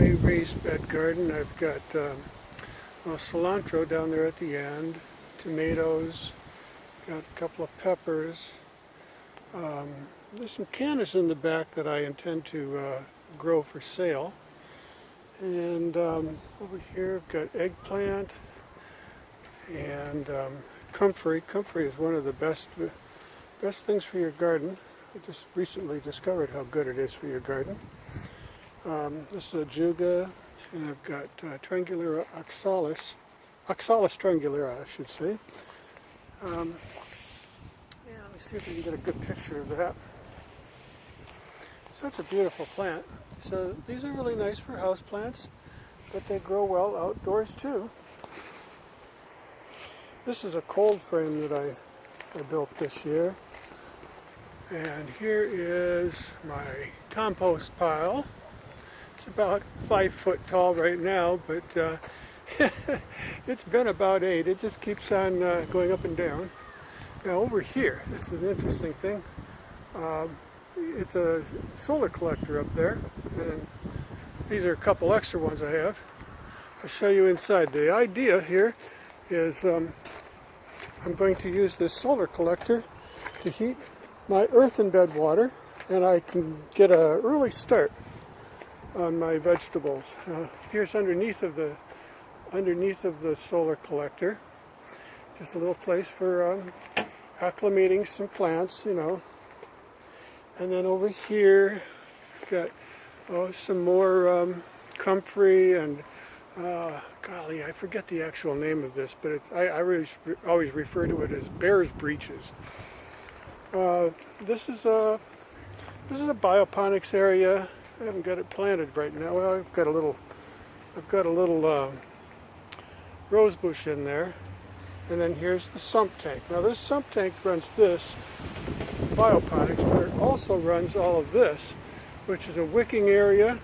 my raised bed garden. I've got cilantro down there at the end, tomatoes, got a couple of peppers. There's some cannas in the back that I intend to grow for sale. And over here I've got eggplant and comfrey. Comfrey is one of the best things for your garden. I just recently discovered how good it is for your garden. This is a juga, and I've got Triangulera oxalis triangulera, I should say. Let me see if we can get a good picture of that. Such a beautiful plant. So these are really nice for house plants, but they grow well outdoors too. This is a cold frame that I built this year. And here is my compost pile. It's about 5 foot tall right now, but it's been about 8. It just keeps on going up and down. Now over here, this is an interesting thing. It's a solar collector up there, and these are a couple extra ones I have. I'll show you inside. The idea here is I'm going to use this solar collector to heat my earthen bed water, and I can get an early start on my vegetables. Here's underneath of the solar collector, just a little place for acclimating some plants, you know. And then over here, got some more comfrey and golly, I forget the actual name of this, but I always refer to it as bear's breeches. This is a bioponics area. I haven't got it planted right now. Well, I've got a little rose bush in there, and then here's the sump tank. Now this sump tank runs this bioponics, but it also runs all of this, which is a wicking area,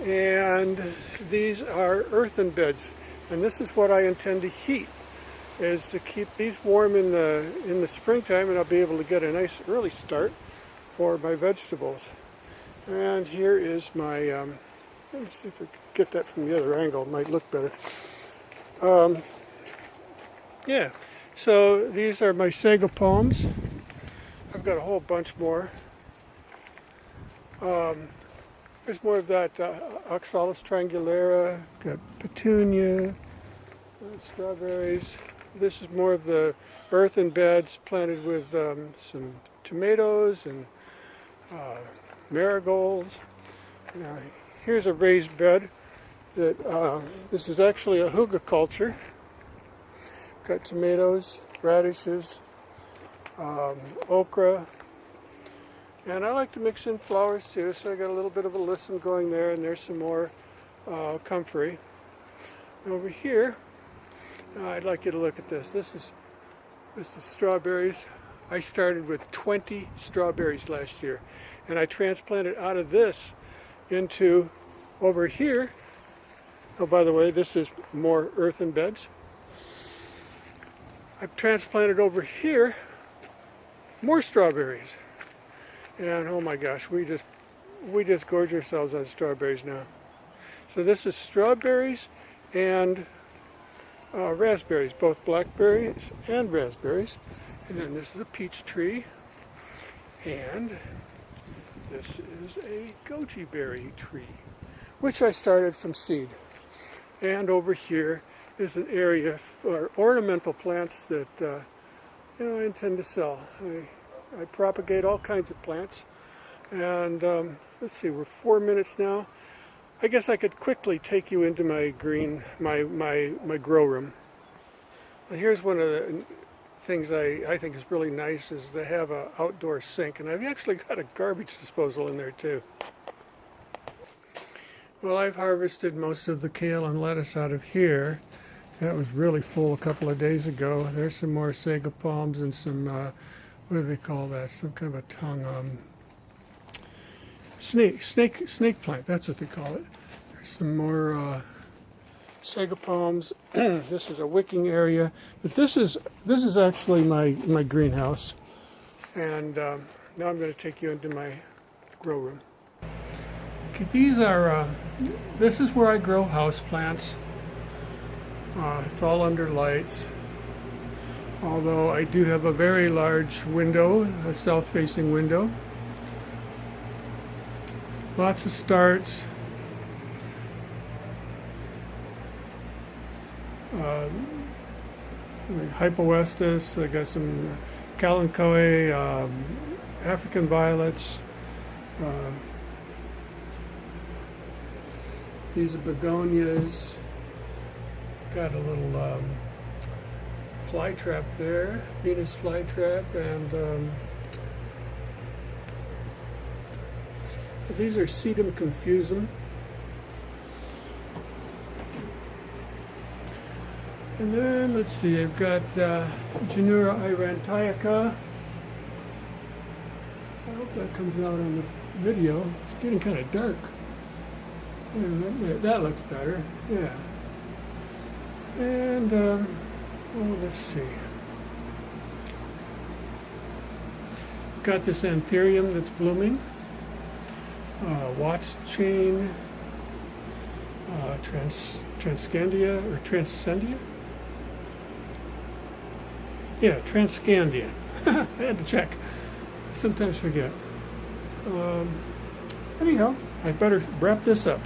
and these are earthen beds, and this is what I intend to heat, is to keep these warm in the springtime, and I'll be able to get a nice early start for my vegetables. And here is my let me see if I can get that from the other angle. It might look better. Yeah, so these are my sago palms. I've got a whole bunch more. There's more of that oxalis triangulera. Got petunia, strawberries. This is more of the earthen beds planted with some tomatoes and marigolds. Now, here's a raised bed that this is actually a hugelkultur. Got tomatoes, radishes, okra, and I like to mix in flowers too, so I got a little bit of a alyssum going there, and there's some more comfrey. And over here, I'd like you to look at this. This is strawberries. I started with 20 strawberries last year, and I transplanted out of this into over here. Oh, by the way, this is more earthen beds. I've transplanted over here more strawberries, and oh my gosh, we just gorge ourselves on strawberries now. So this is strawberries and raspberries, both blackberries and raspberries. And then this is a peach tree, and this is a goji berry tree, which I started from seed. And over here is an area for ornamental plants that I intend to sell. I propagate all kinds of plants, and let's see, we're 4 minutes now. I guess I could quickly take you into my my grow room. Well, here's one of the things I think is really nice, is to have an outdoor sink, and I've actually got a garbage disposal in there too. Well, I've harvested most of the kale and lettuce out of here. That was really full a couple of days ago. There's some more sago palms and some, what do they call that? Some kind of a tongue, snake plant, that's what they call it. There's some more sago palms. This is a wicking area, but this is actually my greenhouse. And now I'm going to take you into my grow room. Okay, these are, this is where I grow house plants. It's all under lights. Although I do have a very large window, a south-facing window. Lots of starts. Hypoestus, I got some kalanchoe, African violets. These are begonias. Got a little fly trap there, Venus flytrap, and these are sedum confusum. And then let's see, I've got Genura irantaica. I hope that comes out on the video. It's getting kind of dark. Yeah, that looks better. Yeah. And oh, let's see. Got this anthurium that's blooming. Watch chain. Transcandia or Transcendia? Yeah, Transcandia. I had to check. I sometimes forget. Anyhow, I better wrap this up.